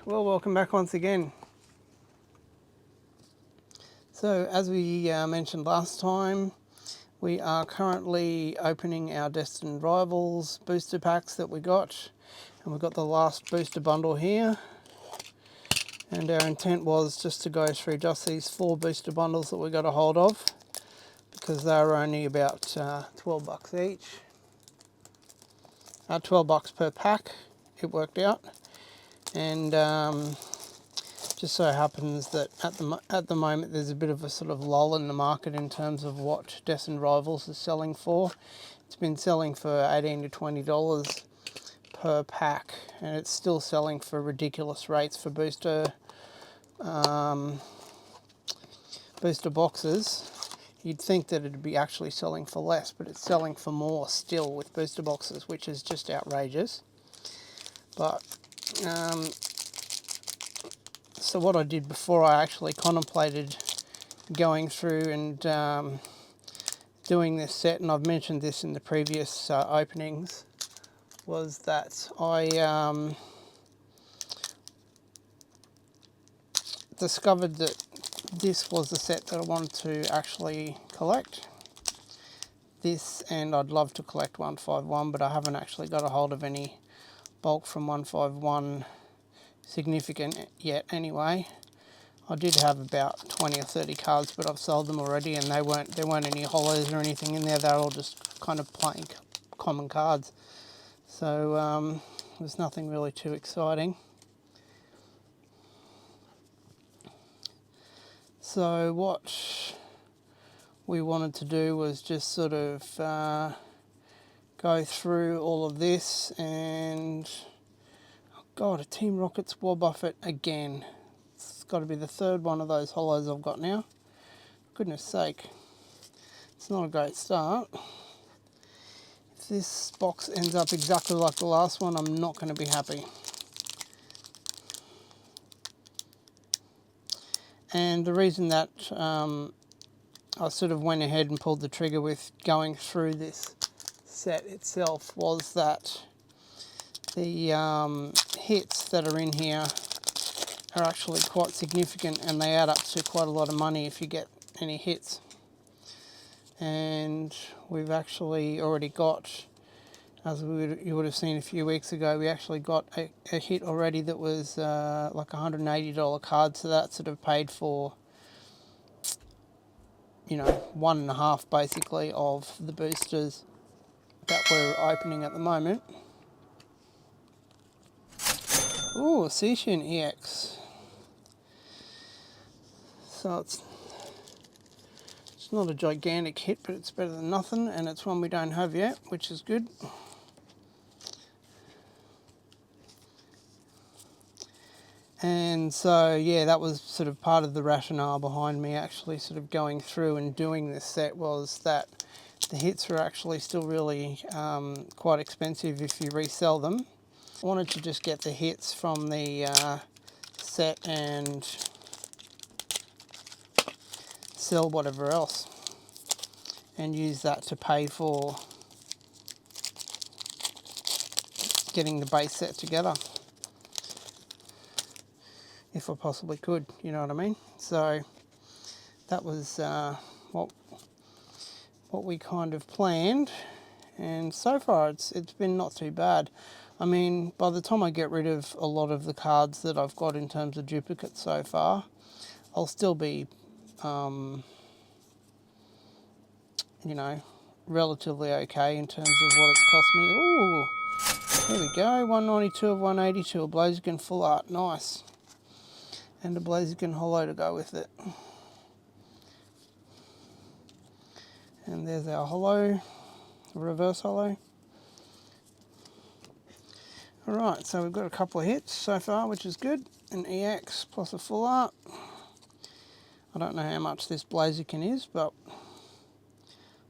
Well, welcome back once again. So as we mentioned last time, we are currently opening our Destined Rivals booster packs that we got, and we've got the last booster bundle here, and our intent was just to go through just these 4 booster bundles that we got a hold of, because they were only about 12 bucks each. 12 bucks per pack it worked out, and just so happens that at the moment there's a bit of a sort of lull in the market in terms of what Destined Rivals is selling for. It's been selling for $18 to $20 per pack, and it's still selling for ridiculous rates for booster boxes. You'd think that it'd be actually selling for less, but it's selling for more still with booster boxes, which is just outrageous. But so what I did before I actually contemplated going through and doing this set, and I've mentioned this in the previous openings, was that I discovered that this was the set that I wanted to actually collect. This, and I'd love to collect 151, but I haven't actually got a hold of any bulk from 151 significant yet anyway. I did have about 20 or 30 cards, but I've sold them already, and there weren't any hollows or anything in there. They're all just kind of plain common cards. So there's nothing really too exciting. So what we wanted to do was just sort of go through all of this, and oh God, a Team Rockets War Buffet again. It's got to be the 3rd one of those hollows I've got now. Goodness sake, it's not a great start. If this box ends up exactly like the last one, I'm not going to be happy. And the reason that I sort of went ahead and pulled the trigger with going through this set itself was that the hits that are in here are actually quite significant, and they add up to quite a lot of money if you get any hits. And we've actually already got, as you would have seen a few weeks ago, we actually got a hit already that was like a $180 card, so that sort of paid for, you know, 1.5 basically of the boosters that we're opening at the moment. Ooh, Cetitian EX. So it's not a gigantic hit, but it's better than nothing, and it's one we don't have yet, which is good. And so, yeah, that was sort of part of the rationale behind me actually sort of going through and doing this set, was that the hits are actually still really quite expensive if you resell them. I wanted to just get the hits from the set and sell whatever else, and use that to pay for getting the base set together, if I possibly could, you know what I mean? So that was what we kind of planned, and so far it's been not too bad. I mean, by the time I get rid of a lot of the cards that I've got in terms of duplicates so far, I'll still be you know, relatively okay in terms of what it's cost me. Ooh, there we go, 192 of 182, a Blaziken full art, nice. And a Blaziken hollow to go with it. And there's our hollow, reverse hollow. Alright, so we've got a couple of hits so far, which is good. An EX plus a full art. I don't know how much this Blaziken is, but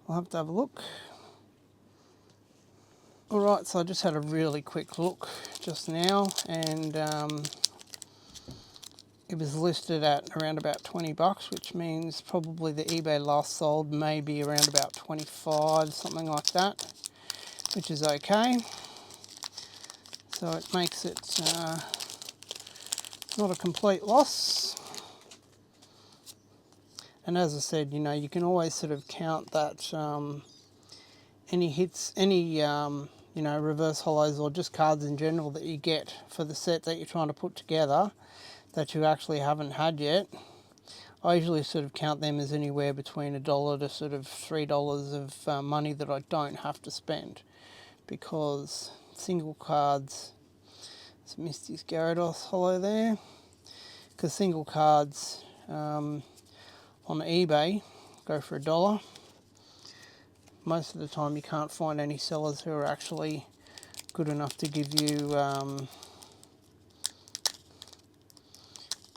I'll have to have a look. Alright, so I just had a really quick look just now, and it was listed at around about 20 bucks, which means probably the eBay last sold may be around about 25, something like that, which is okay. So it makes it not a complete loss. And as I said, you know, you can always sort of count that any hits, any you know, reverse hollows or just cards in general that you get for the set that you're trying to put together that you actually haven't had yet. I usually sort of count them as anywhere between $1 to sort of $3 of money that I don't have to spend, because single cards, it's Misty's Gyarados hollow there, because single cards on eBay go for $1. Most of the time you can't find any sellers who are actually good enough to give you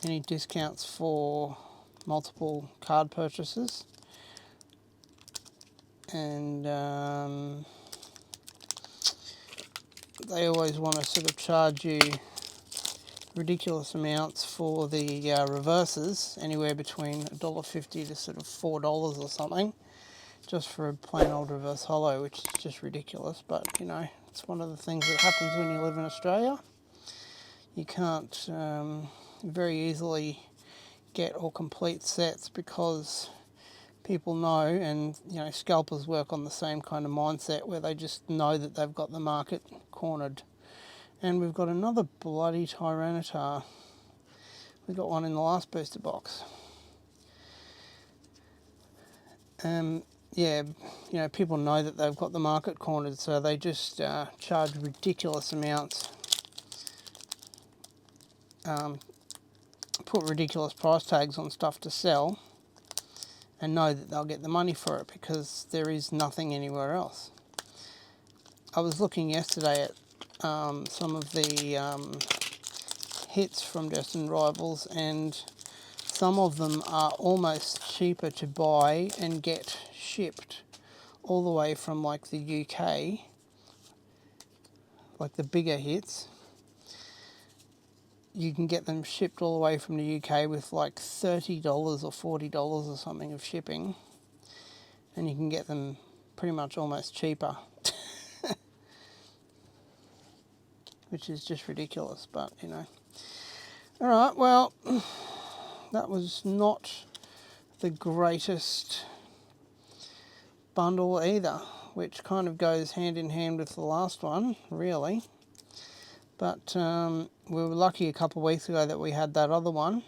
any discounts for multiple card purchases. And they always want to sort of charge you ridiculous amounts for the reverses, anywhere between $1.50 to sort of $4 or something, just for a plain old reverse hollow, which is just ridiculous. But you know, it's one of the things that happens when you live in Australia. You can't very easily get or complete sets because people know, and you know, scalpers work on the same kind of mindset where they just know that they've got the market cornered. And we've got another bloody Tyranitar. We got one in the last booster box. Yeah, you know, people know that they've got the market cornered, so they just charge ridiculous amounts, put ridiculous price tags on stuff to sell, and know that they'll get the money for it because there is nothing anywhere else. I was looking yesterday at some of the hits from Destined Rivals, and some of them are almost cheaper to buy and get shipped all the way from like the UK, like the bigger hits. You can get them shipped all the way from the UK with like $30 or $40 or something of shipping, and you can get them pretty much almost cheaper, which is just ridiculous, but you know. Alright, well, that was not the greatest bundle either, which kind of goes hand in hand with the last one, really. But we were lucky a couple of weeks ago that we had that other one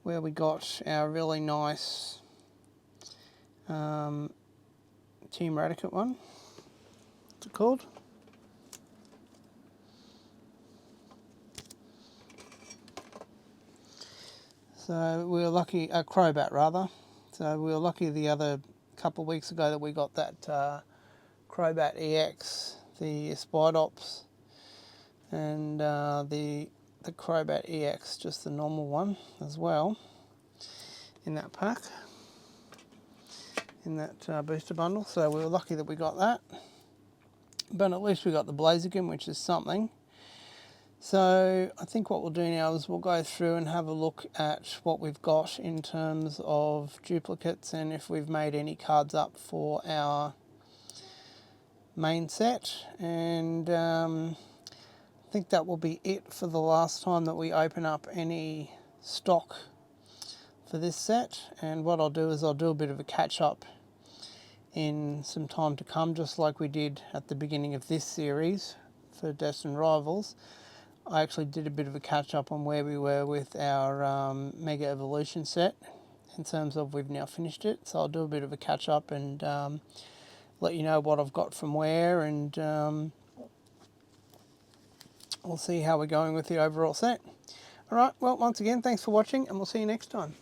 where we got our really nice Team Radicat one. What's it called? So we were lucky, Crobat rather. So we were lucky the other couple of weeks ago that we got that Crobat EX, the Spidops, and the Crobat EX, just the normal one as well, in that pack, in that booster bundle. So we were lucky that we got that. But at least we got the Blaziken, which is something. So I think what we'll do now is we'll go through and have a look at what we've got in terms of duplicates and if we've made any cards up for our main set. And I think that will be it for the last time that we open up any stock for this set. And what I'll do is I'll do a bit of a catch up in some time to come, just like we did at the beginning of this series for Destined Rivals. I actually did a bit of a catch up on where we were with our Mega Evolution set in terms of we've now finished it. So I'll do a bit of a catch up and let you know what I've got from where, and we'll see how we're going with the overall set. Alright, well, once again, thanks for watching, and we'll see you next time.